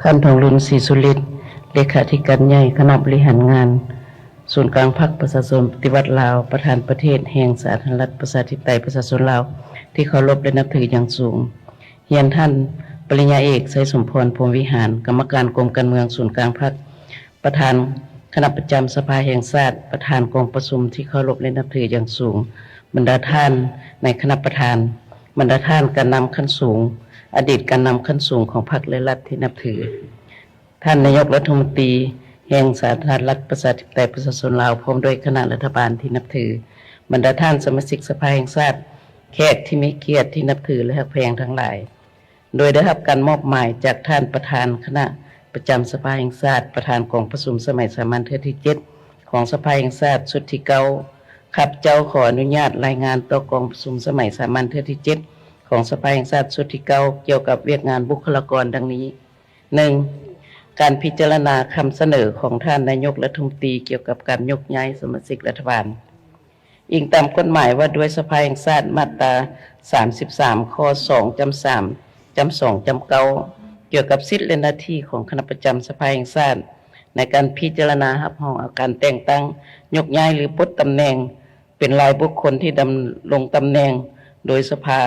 ท่านทองรุนศรีสุริตเลขาธิการใหญ่คณะบริหารงานศูนย์กลางพรรคประชาชนปฏิวัติลาวประธานประเทศแห่งสาธารณรัฐประชาธิปไตยประชาชนลาวที่เคารพและนับถืออย่างสูงเฮียนท่านปริญญาเอกไสยสมพรพรหมวิหารกรรมการกรมการเมืองศูนย์กลางพรรคประธานคณะประจำสภาแห่งชาติประธานกองประชุมที่เคารพและนับถืออย่างสูงบรรดาท่านในคณะประธานบรรดาท่านการนำขั้นสูงอดีตการนำขั้นสูงของพรรคและรัฐที่นับถือท่านนายกรัฐมนตรีแห่งสาธารณรัฐประชาธิปไตยประชาชนลาวพร้อมด้วยคณะรัฐบาลที่นับถือบรรดาท่านสมาชิกสภาแห่งชาติแขกที่มีเกียรติที่นับถือและฮักแพงทั้งหลายโดยได้รับการมอบหมายจากท่านประธานคณะประจำสภาแห่งชาติประธานกองประชุมสมัยสามัญเทื่อที่7ของสภาแห่งชาติชุดที่9ข้าพเจ้าขออนุญาตรายงานต่อกองประชุมสมัยสามัญเทื่อที่7ของสภาแห่งชาติชุดที่9เกี่ยวกับเวียกงานบุคลากรดังนี้ 1. การพิจารณาคำเสนอของท่านนายกรัฐมนตรีเกี่ยวกับการยกย้ายสมาชิกรัฐบาลอิงตามกฎหมายว่าด้วยสภาแห่งชาติมาตรา33ข้อ2จำ3จำ2จำ9เกี่ยวกับสิทธิและหน้าที่ของคณะประจำสภาแห่งชาติในการพิจารณารับรองเอาการแต่งตั้งยกย้ายหรือปลดตำแหน่งเป็นรายบุคคลที่ดำรงตำแหน่งโดยสภา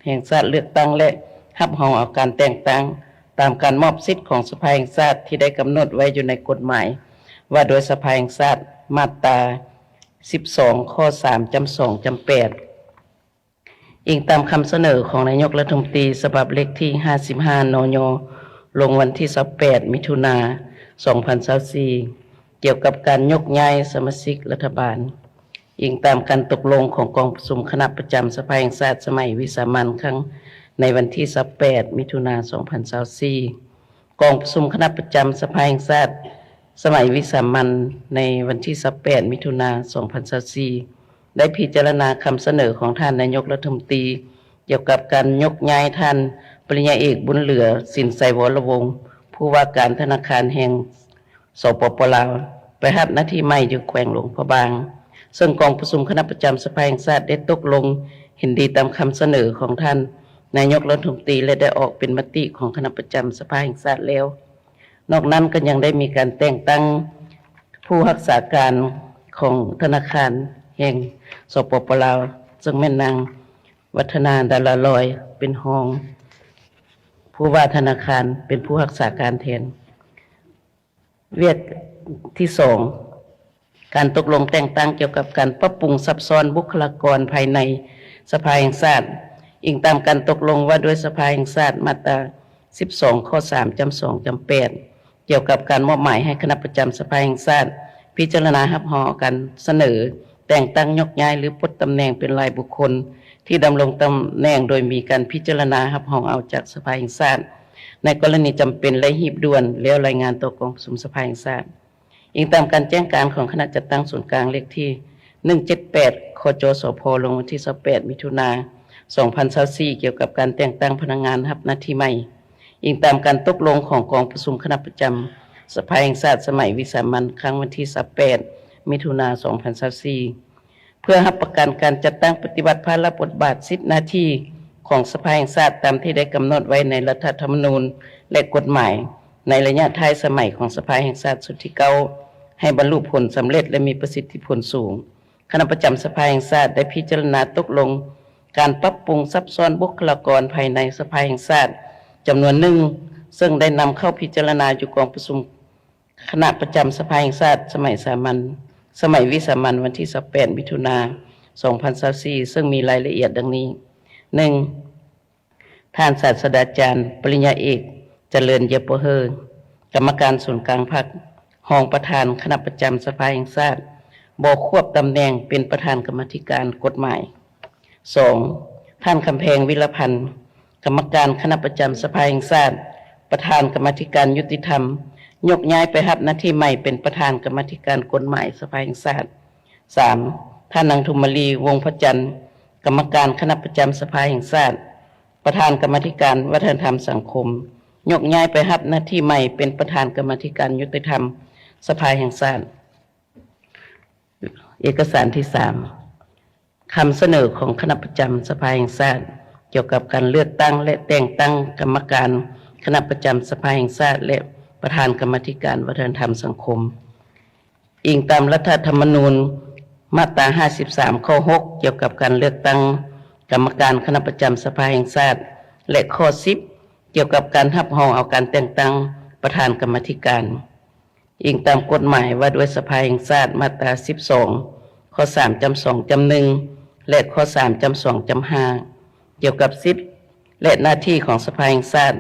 แห่งชาติเลือกตั้งและรับรองเอาการแต่งตั้งตามการมอบสิทธิของสภาแห่งชาติที่ได้กำหนดไว้อยู่ในกฎหมายว่าโดยสภาแห่งชาติมาตรา12ข้อ3จำ2จำ8อิงตามคำเสนอของนายกรัฐมนตรีฉบับเลขที่55นยลงวันที่28มิถุนายน2024เกี่ยวกับการยกย้ายสมาชิกรัฐบาลอิงตามการตกลงของกองประชุมคณะประจำสภาแห่งชาติสมัยวิสามัญครั้งในวันที่28มิถุนายน2024กองประชุมคณะประจำสภาแห่งชาติสมัยวิสามัญในวันที่28มิถุนายน2024ได้พิจารณาคำเสนอของท่านนายกรัฐมนตรีเกี่ยวกับการยกย้ายท่านปริญญาเอกบุญเหลือสินไสยวรวงศ์ผู้ว่าการธนาคารแห่งสปป.ลาวไปรับหน้าที่ใหม่อยู่แขวงหลวงพระบางซึ่งกองประชุมคณะประจำสภาแห่งชาติได้ตกลงเห็นดีตามคำเสนอของท่านนายกรัฐมนตรีและได้ออกเป็นมติของคณะประจำสภาแห่งชาติแล้วนอกนั้นก็ยังได้มีการแต่งตั้งผู้รักษาการของธนาคารแห่งสปป.ลาวซึ่งแม่นางวัฒนาดาราลอยเป็นรองผู้ว่าธนาคารเป็นผู้รักษาการแทนเวียกที่2การตกลงแต่งตั้งเกี่ยวกับการปรับปรุงซับซ้อนบุคลากรภายในสภาแห่งชาติอิงตามการตกลงว่าด้วยสภาแห่งชาติมาตรา12ข้อ3จำ2จำ8เกี่ยวกับการมอบหมายให้คณะประจำสภาแห่งชาติพิจารณารับรองการเสนอแต่งตั้งยกย้ายหรือปลดตำแหน่งเป็นรายบุคคลที่ดำรงตำแหน่งโดยมีการพิจารณารับรองเอาจากสภาแห่งชาติในกรณีจำเป็นและหีบด่วนแล้วรายงานต่อกองประชุมสภาแห่งชาติอิงตามการแจ้งการของคณะจัดตั้งส่วนกลางเลขที่178คจสพลงวันที่28มิถุนายน2024เกี่ยวกับการแต่งตั้งพนักงานรับหน้าที่ใหม่อิงตามการตกลงของกองประชุมคณะประจำสภาแห่งชาติสมัยวิสามัญครั้งวันที่28มิถุนายน2024เพื่อรับประกันการจัดตั้งปฏิบัติภาระบทบาทสิทธิหน้าที่ของสภาแห่งชาติตามที่ได้กำหนดไว้ในรัฐธรรมนูญและกฎหมายในระยะท้ายสมัยของสภาแห่งชาติชุดที่9ให้บรรลุผลสำเร็จและมีประสิทธิผลสูงคณะประจำสภาแห่งชาติได้พิจารณาตกลงการปรับปรุงซับซ้อนบุคลากรภายในสภาแห่งชาติจำนวนหนึ่งซึ่งได้นำเข้าพิจารณาอยู่กองประชุมคณะประจำสภาแห่งชาติสมัยวิสามัญวันที่28มิถุนายน2024ซึ่งมีรายละเอียดดังนี้ 1. ท่านศาสตราจารย์ปริญญาเอกเจริญเยปเฮอกรรมการส่วนกลางพรรครองประธานคณะประจำสภาแห่งชาติบ่ควบตำแหน่งเป็นประธานกรรมาธิการกฎหมาย 2. ท่านคำแพงวิรพันธ์กรรมการคณะประจำสภาแห่งชาติประธานกรรมาธิการยุติธรรมยกย้ายไปรับหน้าที่ใหม่เป็นประธานกรรมาธิการกฎหมายสภาแห่งชาติ 3. ท่านนางธุมลีวงศ์พระจันทร์กรรมการคณะประจำสภาแห่งชาติประธานกรรมาธิการวัฒนธรรมสังคมยกย้ายไปรับหน้าที่ใหม่เป็นประธานกรรมาธิการยุติธรรมสภาแห่งชาติเอกสารที่3คำเสนอของคณะประจำสภาแห่งชาติเกี่ยวกับการเลือกตั้งและแต่งตั้งกรรมการ คณะประจำสภาแห่งชาติและประธานกรรมาธิการวัฒนธรรมสังคมอิงตามรัฐธรรมนูญมาตรา53ข้อ6เกี่ยวกับการเลือกตั้งกรรมการคณะประจำสภาแห่งชาติและข้อ10เกี่ยวกับการรับรองเอาการแต่งตั้งประธานกรรมาธิการอิงตามกฎหมายว่าด้วยสภาแห่งชาติมาตรา12ข้อ3จำ2จำ1และข้อ3จำ2จำ5เกี่ยวกับสิทธิและหน้าที่ของสภาแห่งชาติ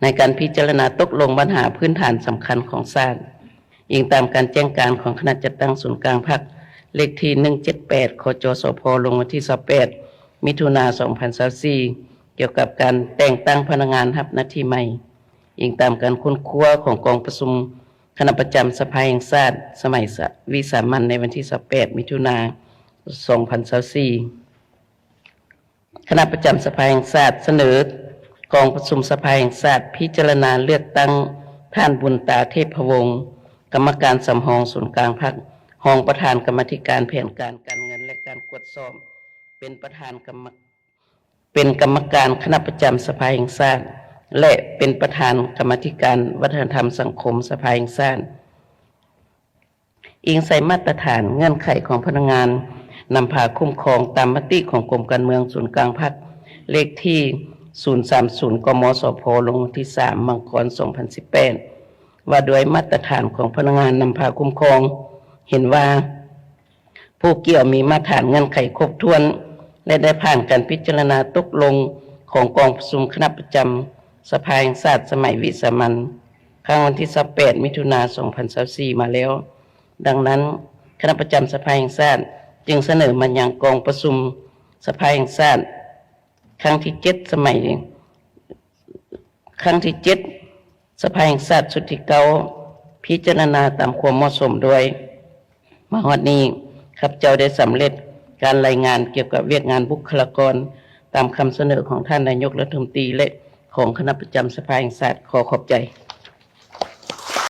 ในการพิจารณาตกลงปัญหาพื้นฐานสำคัญของชาติอิงตามการแจ้งการของคณะจัดตั้งศูนย์กลางพรรคเลขที่178คจสพลงวันที่28มิถุนายน2024เกี่ยวกับการแต่งตั้งพนักงานรับหน้าที่ใหม่อิงตามการค้นคว้าของกองประชุมคณะประจำสภาแห่งชาติสมัยวิสามัญในวันที่28มิถุนายน2024คณะประจำสภาแห่งชาติเสนอกองประชุมสภาแห่งชาติพิจารณาเลือกตั้งท่านบุญตาเทพวงศ์กรรมการสำรองศูนย์กลางพรรครองประธานกรรมาธิการแผนการการเงินและการตรวจสอบเป็นกรรมการคณะประจำสภาแห่งชาติและเป็นประธานกรรมาธิการวัฒนธรรมสังคมสภาแห่งชาติอิงใส่มาตรฐานเงื่อนไขของพนักงานนำพาคุ้มครองตามมติของกรมการเมืองศูนย์กลางพรรคเลขที่030กมสพลงวันที่3มังกร2018ว่าด้วยมาตรฐานของพนักงานนำพาคุ้มครองเห็นว่าผู้เกี่ยวมีมาตรฐานเงื่อนไขครบถ้วนและได้ผ่านการพิจารณาตกลงของกองประชุมคณะประจำสภาแห่งชาติสมัยวิสามัญครั้งวันที่28มิถุนายน2024มาแล้วดังนั้นคณะประจำสภาแห่งชาติจึงเสนอมายังกองประชุมสภาแห่งชาติครั้งที่7สมัยครั้งที่7สภาแห่งชาติชุดที่9พิจารณาตามความเหมาะสมด้วยมาวันนี้ข้าพเจ้าได้สำเร็จการรายงานเกี่ยวกับเวียกงานบุคลากรตามคำเสนอของท่านนายกรัฐมนตรีและของคณะประจำสภาแห่งชาติขอขอบใจ